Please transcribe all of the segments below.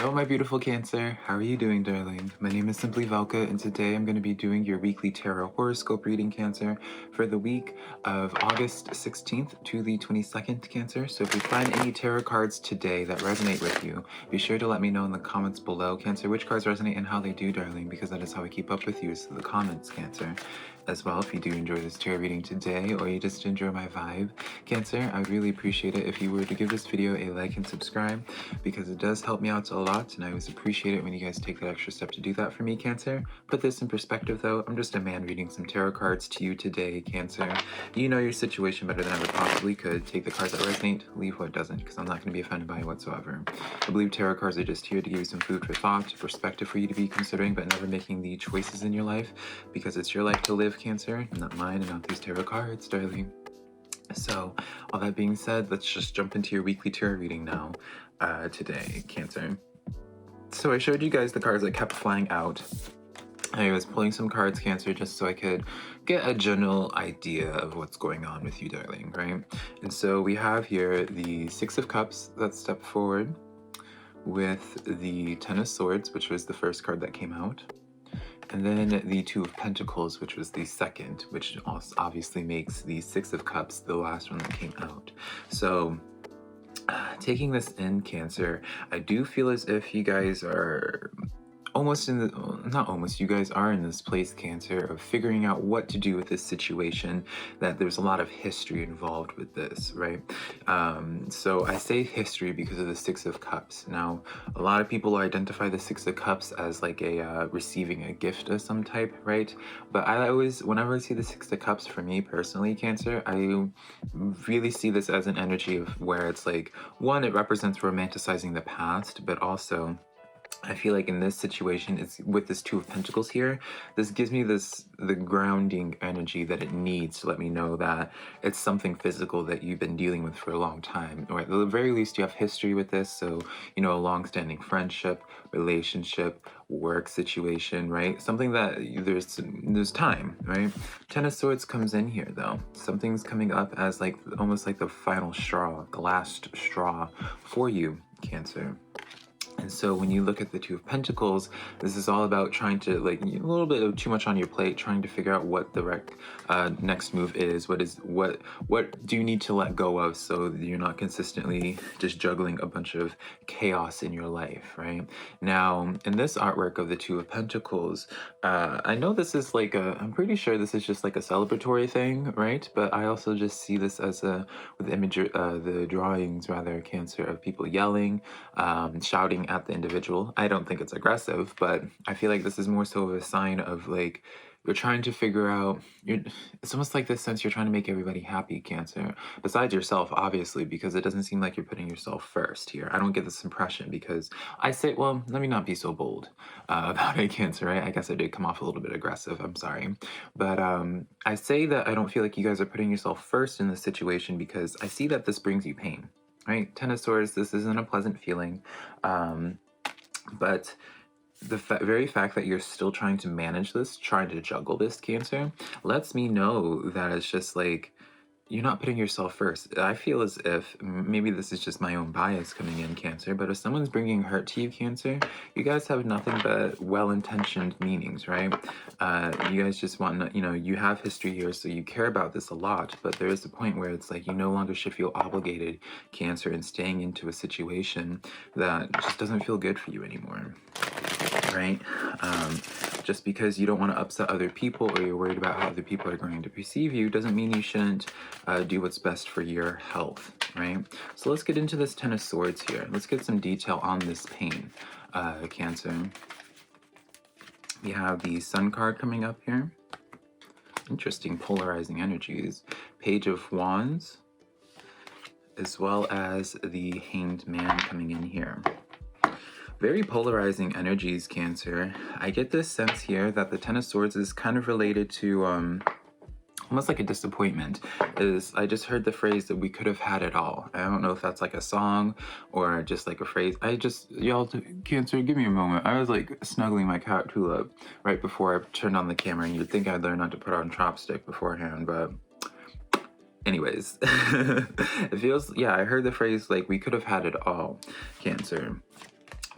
Hello, my beautiful Cancer. How are you doing, darling? My name is SimplyVelca, and today I'm going to be doing your weekly tarot horoscope reading, Cancer, for the week of August 16th to the 22nd, Cancer. So if you find any tarot cards today that resonate with you, be sure to let me know in the comments below, Cancer, which cards resonate and how they do, darling, because that is how I keep up with you, is the comments, Cancer. As well, if you do enjoy this tarot reading today, or you just enjoy my vibe, Cancer, I would really appreciate it if you were to give this video a like and subscribe, because it does help me out a lot, and I always appreciate it when you guys take that extra step to do that for me, Cancer. Put this in perspective, though. I'm just a man reading some tarot cards to you today, Cancer. You know your situation better than I would possibly could. Take the cards that resonate, leave what doesn't, because I'm not going to be offended by it whatsoever. I believe tarot cards are just here to give you some food for thought, perspective for you to be considering, but never making the choices in your life, because it's your life to live, Cancer, not mine and not these tarot cards, darling. So, all that being said, let's just jump into your weekly tarot reading now, today, Cancer. So I showed you guys the cards that kept flying out. I was pulling some cards, Cancer, just so I could get a general idea of what's going on with you, darling, right? And so we have here the Six of Cups that stepped forward, with the Ten of Swords, which was the first card that came out, and then the Two of Pentacles, which was the second, which also obviously makes the Six of Cups the last one that came out. So taking this in, Cancer, I do feel as if you guys are almost in the, not almost, you guys are in this place, Cancer, of figuring out what to do with this situation, that there's a lot of history involved with this, right? So I say history because of the Six of Cups. Now, a lot of people identify the Six of Cups as like a receiving a gift of some type, right? But I always, whenever I see the Six of Cups, for me personally, Cancer, I really see this as an energy of where it's like, one, it represents romanticizing the past, but also I feel like in this situation, it's with this Two of Pentacles here, this gives me the grounding energy that it needs to let me know that it's something physical that you've been dealing with for a long time, or at the very least you have history with this. So, you know, a long-standing friendship, relationship, work situation, right? Something that there's time, right? Ten of Swords comes in here though. Something's coming up as like almost like the final straw, the last straw for you, Cancer. And so when you look at the Two of Pentacles, this is all about trying to, like, a little bit of too much on your plate, trying to figure out what the next move is. What do you need to let go of so that you're not consistently just juggling a bunch of chaos in your life, right? Now, in this artwork of the Two of Pentacles, I know this is like I'm pretty sure this is just like a celebratory thing, right? But I also just see this as with the drawings, rather, Cancer, of people yelling, shouting at the individual. I don't think it's aggressive, but I feel like this is more so of a sign of like you're trying to figure out, it's almost like this sense you're trying to make everybody happy, Cancer, besides yourself, obviously, because it doesn't seem like you're putting yourself first here. I don't get this impression, because I say, well, let me not be so bold about it, Cancer, right? I guess I did come off a little bit aggressive, I'm sorry. But I say that I don't feel like you guys are putting yourself first in this situation because I see that this brings you pain, right? Ten of Swords, this isn't a pleasant feeling, but the very fact that you're still trying to manage this, trying to juggle this, Cancer, lets me know that it's just like you're not putting yourself first. I feel as if, maybe this is just my own bias coming in, Cancer, but if someone's bringing hurt to you, Cancer, you guys have nothing but well-intentioned meanings, right? You guys just want, you know, you have history here, so you care about this a lot, but there is a point where it's like you no longer should feel obligated, Cancer, in staying into a situation that just doesn't feel good for you anymore, right? Just because you don't want to upset other people, or you're worried about how other people are going to perceive you, doesn't mean you shouldn't do what's best for your health, right? So let's get into this Ten of Swords here. Let's get some detail on this pain, Cancer. We have the Sun card coming up here. Interesting polarizing energies. Page of Wands, as well as the Hanged Man coming in here. Very polarizing energies, Cancer. I get this sense here that the Ten of Swords is kind of related to almost like a disappointment. I just heard the phrase that we could have had it all. I don't know if that's like a song or just like a phrase. Y'all, Cancer, give me a moment. I was like snuggling my cat Tulip right before I turned on the camera, and you'd think I'd learn not to put on chopstick beforehand, but anyways. It feels, yeah, I heard the phrase like we could have had it all, Cancer.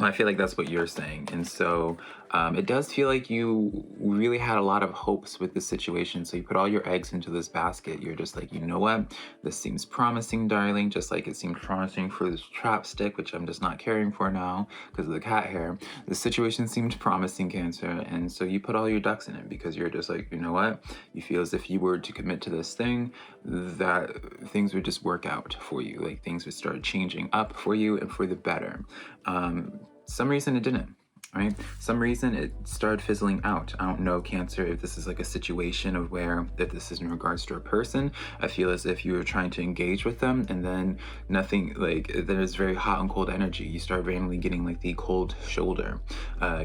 I feel like that's what you're saying. And so it does feel like you really had a lot of hopes with this situation. So you put all your eggs into this basket. You're just like, you know what? This seems promising, darling. Just like it seemed promising for this chapstick, which I'm just not caring for now because of the cat hair. The situation seemed promising, Cancer. And so you put all your ducks in it because you're just like, you know what? You feel as if you were to commit to this thing, that things would just work out for you. Like things would start changing up for you and for the better. Some reason it didn't, right? Some reason it started fizzling out. I don't know, Cancer, if this is like a situation of where, if this is in regards to a person, I feel as if you were trying to engage with them and then nothing, like there's very hot and cold energy. You start randomly getting like the cold shoulder,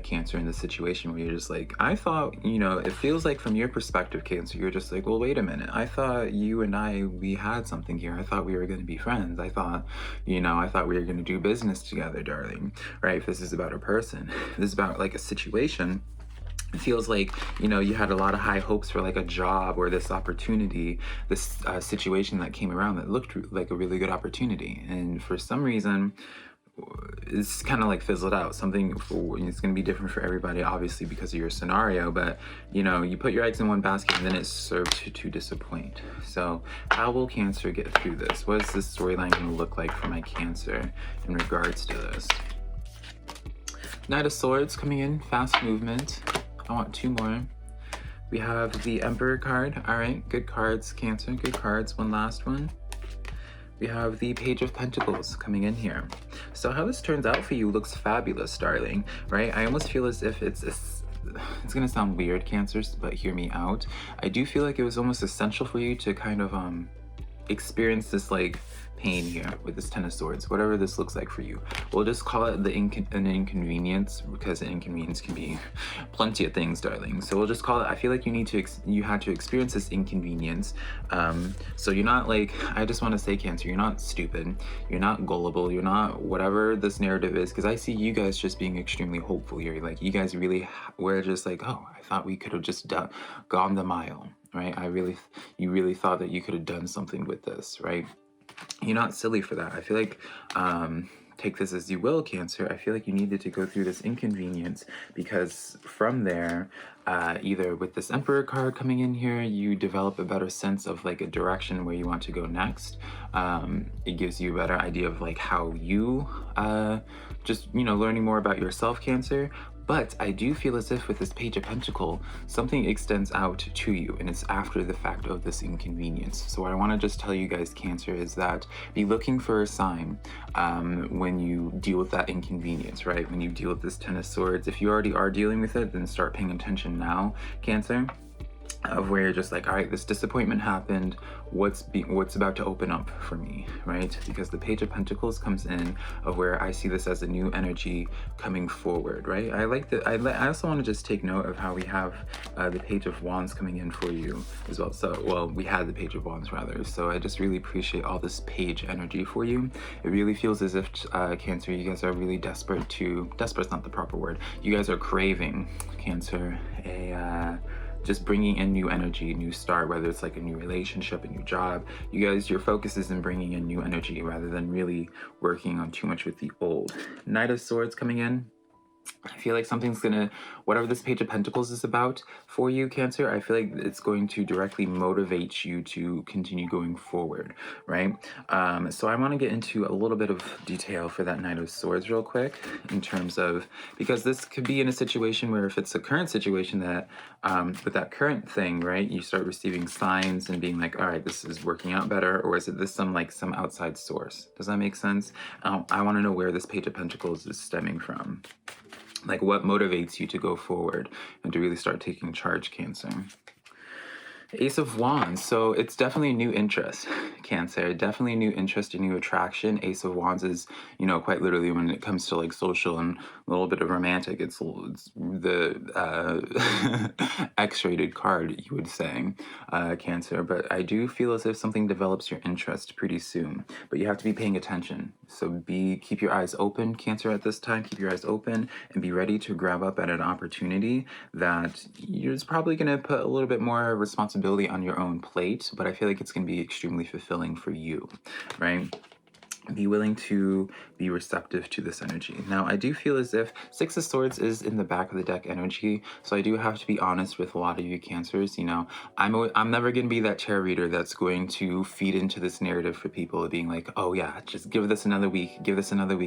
Cancer, in the situation where you're just like, I thought, you know, it feels like from your perspective, Cancer, you're just like, well, wait a minute. I thought you and I, we had something here. I thought we were going to be friends. I thought, you know, I thought we were going to do business together, darling, right? If this is about a person, this is about like a situation. It feels like, you know, you had a lot of high hopes for like a job or this opportunity, this situation that came around that looked like a really good opportunity. And for some reason, it's kind of like fizzled out. Something it's going to be different for everybody, obviously, because of your scenario. But, you know, you put your eggs in one basket and then it served to disappoint. So how will Cancer get through this? What is this storyline going to look like for my Cancer in regards to this? Knight of Swords coming in, fast movement. I want two more. We have the Emperor card. All right, good cards, Cancer, good cards. One last one. We have the Page of Pentacles coming in here. So how this turns out for you looks fabulous, darling, right? I almost feel as if it's gonna sound weird, Cancers, but hear me out. I do feel like it was almost essential for you to kind of experience this like pain here with this Ten of Swords, whatever this looks like for you. We'll just call it an inconvenience, because an inconvenience can be plenty of things, darling. So we'll just call it, I feel like you had to experience this inconvenience. So you're not like, I just want to say, Cancer, you're not stupid, you're not gullible, you're not whatever this narrative is, because I see you guys just being extremely hopeful here. Like you guys really were just like, oh, I thought we could have just gone the mile, right? You really thought that you could have done something with this, right? You're not silly for that. I feel like, take this as you will, Cancer, I feel like you needed to go through this inconvenience, because from there, either with this Emperor card coming in here, you develop a better sense of like a direction where you want to go next. It gives you a better idea of like how you, just, you know, learning more about yourself, Cancer. But I do feel as if with this Page of Pentacle, something extends out to you, and it's after the fact of this inconvenience. So what I want to just tell you guys, Cancer, is that be looking for a sign when you deal with that inconvenience, right? When you deal with this Ten of Swords. If you already are dealing with it, then start paying attention now, Cancer, of where you're just like, all right, this disappointment happened, what's about to open up for me, right? Because the Page of Pentacles comes in of where I see this as a new energy coming forward, right? I like that. I also want to just take note of how we have the Page of Wands coming in for you as well. So, well, we had the Page of Wands rather. So I just really appreciate all this page energy for you. It really feels as if Cancer, you guys are really desperate's not the proper word. You guys are craving, Cancer, just bringing in new energy, new start, whether it's like a new relationship, a new job. You guys, your focus is in bringing in new energy rather than really working on too much with the old. Knight of Swords coming in. I feel like something's gonna, whatever this Page of Pentacles is about for you, Cancer, I feel like it's going to directly motivate you to continue going forward, right? So I want to get into a little bit of detail for that Knight of Swords real quick, in terms of, because this could be in a situation where if it's a current situation that, with that current thing, right, you start receiving signs and being like, all right, this is working out better, or is it this some outside source? Does that make sense? I want to know where this Page of Pentacles is stemming from. Like what motivates you to go forward and to really start taking charge, Cancer. Ace of Wands, so it's definitely a new interest, Cancer, definitely a new interest, a new attraction. Ace of Wands is, you know, quite literally when it comes to like social and a little bit of romantic, it's the X-rated card, you would say, Cancer. But I do feel as if something develops your interest pretty soon, but you have to be paying attention. So keep your eyes open, Cancer, at this time. Keep your eyes open and be ready to grab up at an opportunity that you're probably going to put a little bit more responsibility on your own plate, but I feel like it's going to be extremely fulfilling for you, right? be willing to be receptive to this energy. Now, I do feel as if Six of Swords is in the back of the deck energy, so I do have to be honest with a lot of you Cancers. You know, I'm never going to be that tarot reader that's going to feed into this narrative for people being like, oh yeah, just give this another week,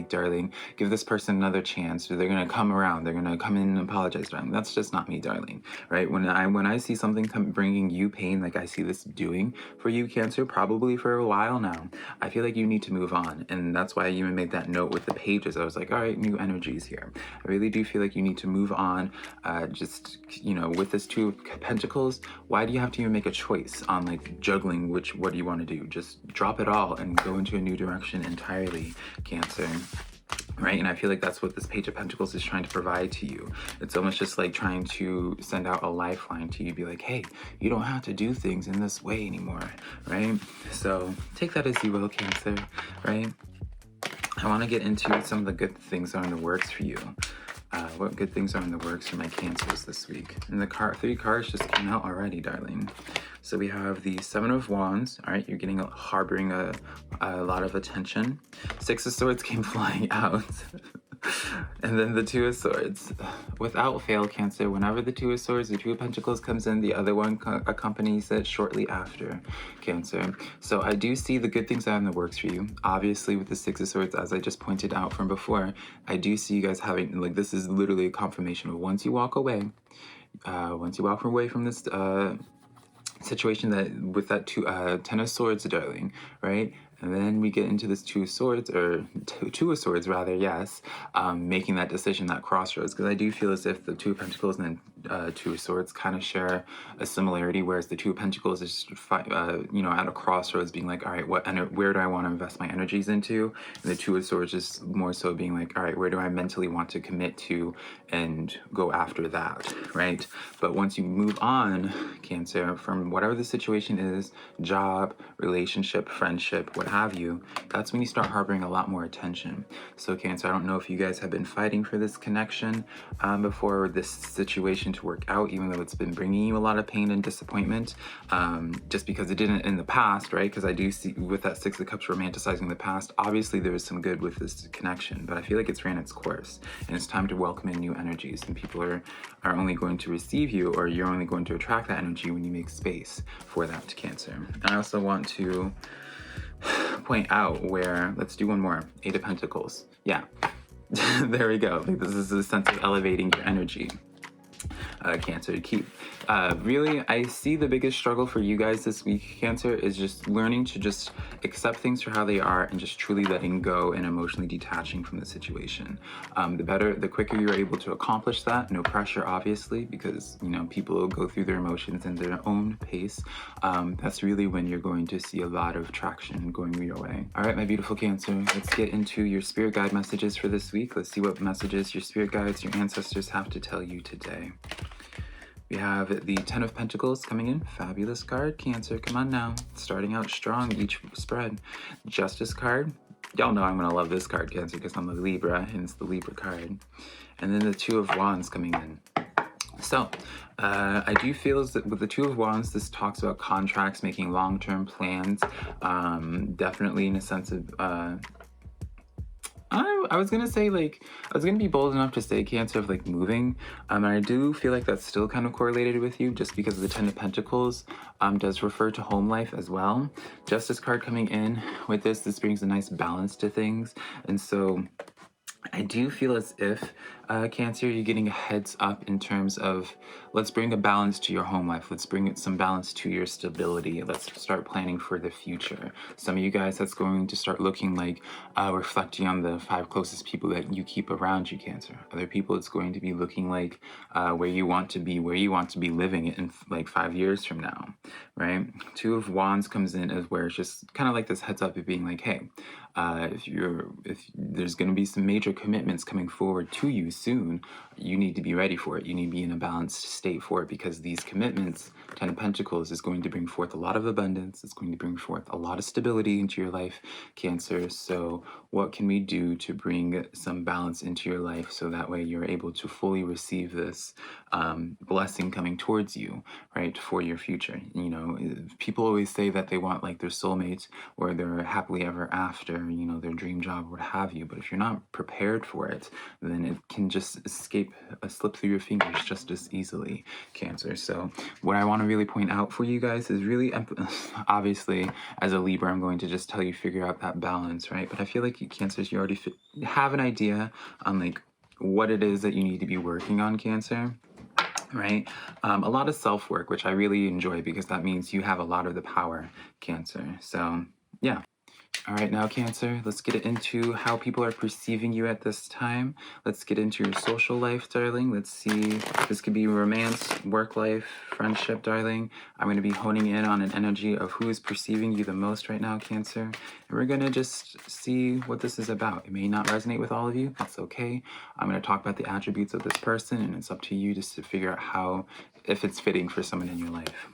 darling. Give this person another chance. They're going to come around. They're going to come in and apologize, darling. That's just not me, darling. Right? When I see something bringing you pain, like I see this doing for you Cancer, probably for a while now, I feel like you need to move on. And that's why I even made that note with the pages. I was like, all right, new energies here. I really do feel like you need to move on. Just, you know, with this Two of Pentacles, why do you have to even make a choice on like juggling what do you want to do? Just drop it all and go into a new direction entirely, Cancer. Right? And I feel like that's what this Page of Pentacles is trying to provide to you. It's almost just like trying to send out a lifeline to you, be like, hey, you don't have to do things in this way anymore, right? So take that as you will, Cancer, right? I want to get into some of the good things that are in the works for you. What good things are in the works for my Cancers this week? And the three cards just came out already, darling. So we have the Seven of Wands. All right, you're harboring a lot of attention. Six of Swords came flying out. And then the Two of Swords. Without fail, Cancer, whenever the Two of Swords, the Two of Pentacles comes in, the other one accompanies it shortly after, Cancer. So I do see the good things that are in the works for you. Obviously, with the Six of Swords, as I just pointed out from before, I do see you guys having, like, this is literally a confirmation of once you walk away from this situation that with that Ten of Swords, darling, right? And then we get into this Two of Swords, or Two of Swords rather, yes, making that decision, that crossroads, because I do feel as if the Two of Pentacles and then Two of Swords kind of share a similarity, whereas the Two of Pentacles is, you know, at a crossroads being like, all right, where do I want to invest my energies into? And the Two of Swords is more so being like, all right, where do I mentally want to commit to and go after that, right? But once you move on, Cancer, from whatever the situation is, job, relationship, friendship, what have you, that's when you start harboring a lot more attention. So Cancer, I don't know if you guys have been fighting for this connection before this situation to work out, even though it's been bringing you a lot of pain and disappointment, just because it didn't in the past, right? Because I do see with that Six of Cups romanticizing the past, obviously there was some good with this connection, but I feel like it's ran its course and it's time to welcome in new energies, and people are only going to receive you, or you're only going to attract that energy when you make space for that, Cancer. And I also want to point out where, let's do one more, Eight of Pentacles. Yeah, there we go. Like, this is a sense of elevating your energy. Cancer, to keep really, I see the biggest struggle for you guys this week, Cancer, is just learning to just accept things for how they are and just truly letting go and emotionally detaching from the situation. The quicker you're able to accomplish that, no pressure obviously, because you know people will go through their emotions in their own pace. That's really when you're going to see a lot of traction going your way. All right, my beautiful Cancer, let's get into your spirit guide messages for this week. Let's see what messages your spirit guides, your ancestors have to tell you today. We have the Ten of Pentacles coming in. Fabulous card, Cancer. Come on now. Starting out strong each spread. Justice card. Y'all know I'm going to love this card, Cancer, because I'm a Libra, and it's the Libra card. And then the Two of Wands coming in. So, I do feel as that with the Two of Wands, this talks about contracts, making long-term plans. Definitely in a sense of... I was gonna say, like, I was gonna be bold enough to say, Cancer, of like moving, and I do feel like that's still kind of correlated with you, just because the Ten of Pentacles does refer to home life as well. Justice card coming in with this brings a nice balance to things, and so I do feel as if, Cancer, you're getting a heads up in terms of, let's bring a balance to your home life. Let's bring some balance to your stability. Let's start planning for the future. Some of you guys, that's going to start looking like reflecting on the 5 closest people that you keep around you, Cancer. Other people, it's going to be looking like where you want to be living in like 5 years from now, right? Two of Wands comes in as where it's just kind of like this heads up of being like, hey, if there's going to be some major commitments coming forward to you soon, you need to be ready for it. You need to be in a balanced state for it, because these commitments, Ten of Pentacles, is going to bring forth a lot of abundance. It's going to bring forth a lot of stability into your life, Cancer. So what can we do to bring some balance into your life so that way you're able to fully receive this blessing coming towards you, right, for your future? You know, people always say that they want like their soulmate or their happily ever after, you know, their dream job, what have you. But if you're not prepared for it, then it can just slip through your fingers just as easily, Cancer. So what I want to really point out for you guys is really, obviously, as a Libra, I'm going to just tell you figure out that balance, right? But I feel like you Cancers, you already have an idea on like what it is that you need to be working on, Cancer. Right? A lot of self-work, which I really enjoy because that means you have a lot of the power, Cancer. So yeah. All right, now Cancer, let's get into how people are perceiving you at this time. Let's get into your social life, darling. Let's see, this could be romance, work life, friendship, darling. I'm going to be honing in on an energy of who is perceiving you the most right now, Cancer. And we're going to just see what this is about. It may not resonate with all of you. That's okay. I'm going to talk about the attributes of this person, and it's up to you just to figure out how, if it's fitting for someone in your life.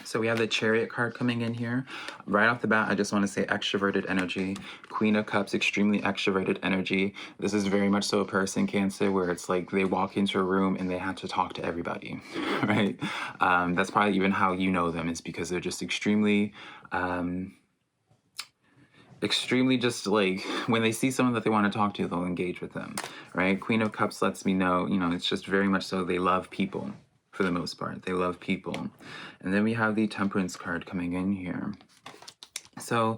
So we have the Chariot card coming in here. Right off the bat, I just want to say extroverted energy. Queen of Cups, extremely extroverted energy. This is very much so a person, Cancer, where it's like they walk into a room and they have to talk to everybody, right? That's probably even how you know them, is because they're just extremely just like, when they see someone that they want to talk to, they'll engage with them, right? Queen of Cups lets me know, you know, it's just very much so they love people. For the most part, they love people. And then we have the Temperance card coming in here. So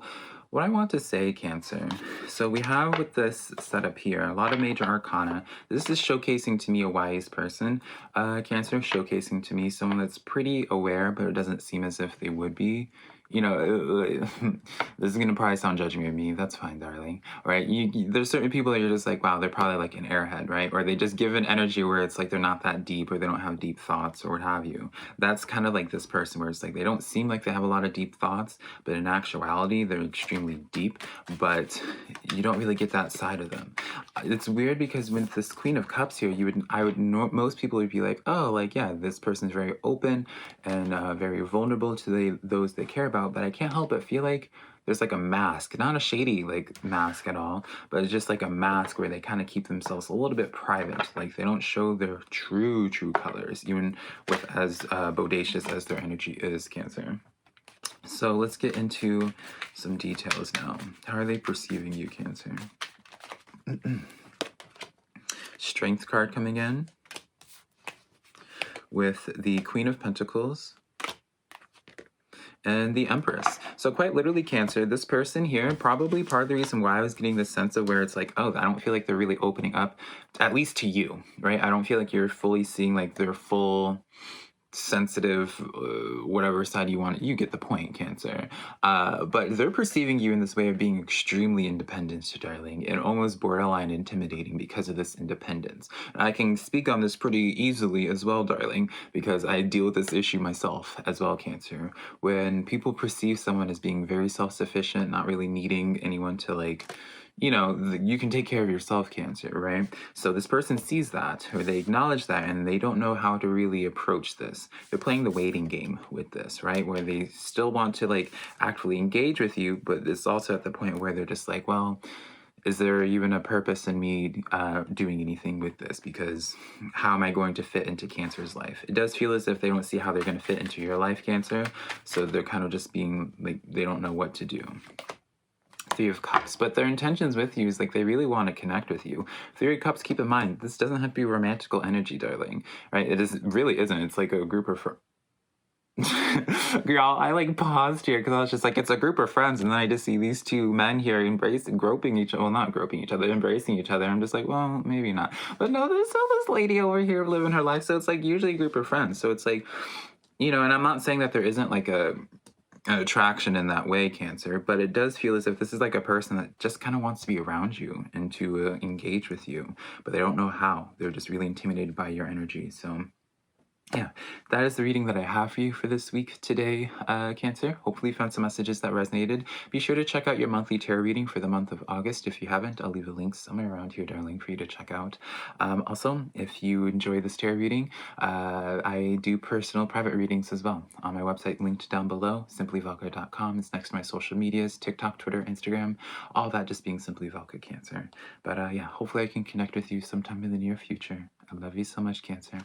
what I want to say, Cancer, so we have with this setup here, a lot of major arcana. This is showcasing to me a wise person, Cancer, showcasing to me someone that's pretty aware, but it doesn't seem as if they would be. You know, this is going to probably sound judging of me. That's fine, darling. Right? There's certain people that you're just like, wow, they're probably like an airhead, right? Or they just give an energy where it's like they're not that deep, or they don't have deep thoughts, or what have you. That's kind of like this person where it's like they don't seem like they have a lot of deep thoughts, but in actuality, they're extremely deep, but you don't really get that side of them. It's weird because with this Queen of Cups here, most people would be like, oh, like, yeah, this person's very open and very vulnerable to those they care about. But I can't help but feel like there's like a mask, not a shady like mask at all, but it's just like a mask where they kind of keep themselves a little bit private. Like they don't show their true colors, even with as bodacious as their energy is, Cancer. So let's get into some details now. How are they perceiving you, Cancer? Strength card coming in with the Queen of Pentacles and the Empress. So quite literally, Cancer, this person here, probably part of the reason why I was getting this sense of where it's like, oh, I don't feel like they're really opening up, at least to you, right? I don't feel like you're fully seeing like their full sensitive, whatever side you want. You get the point, Cancer. But they're perceiving you in this way of being extremely independent, darling, and almost borderline intimidating because of this independence. And I can speak on this pretty easily as well, darling, because I deal with this issue myself as well, Cancer. When people perceive someone as being very self-sufficient, not really needing anyone to like, you know, you can take care of yourself, Cancer, right? So this person sees that, or they acknowledge that, and they don't know how to really approach this. They're playing the waiting game with this, right? Where they still want to like actually engage with you, but it's also at the point where they're just like, well, is there even a purpose in me doing anything with this? Because how am I going to fit into Cancer's life? It does feel as if they don't see how they're going to fit into your life, Cancer. So they're kind of just being like, they don't know what to do. Three of Cups, but their intentions with you is like they really want to connect with you. Three of Cups, keep in mind, this doesn't have to be romantical energy, darling, right? It really isn't. It's like a group of Y'all, I like paused here because I was just like, it's a group of friends, and then I just see these two men here groping each other. Well, not groping each other, embracing each other. I'm just like, well, maybe not. But no, there's still this lady over here living her life. So it's like usually a group of friends. So it's like, you know, and I'm not saying that there isn't like an attraction in that way, Cancer, but it does feel as if this is like a person that just kind of wants to be around you and to engage with you, but they don't know how. They're just really intimidated by your energy. So Yeah, that is the reading that I have for you for this week today, Cancer. Hopefully, you found some messages that resonated. Be sure to check out your monthly tarot reading for the month of August. If you haven't, I'll leave a link somewhere around here, darling, for you to check out. Also, if you enjoy this tarot reading, I do personal private readings as well on my website, linked down below, simplyvelca.com. It's next to my social medias, TikTok, Twitter, Instagram, all that just being Simply Velca Cancer. But yeah, hopefully I can connect with you sometime in the near future. I love you so much, Cancer.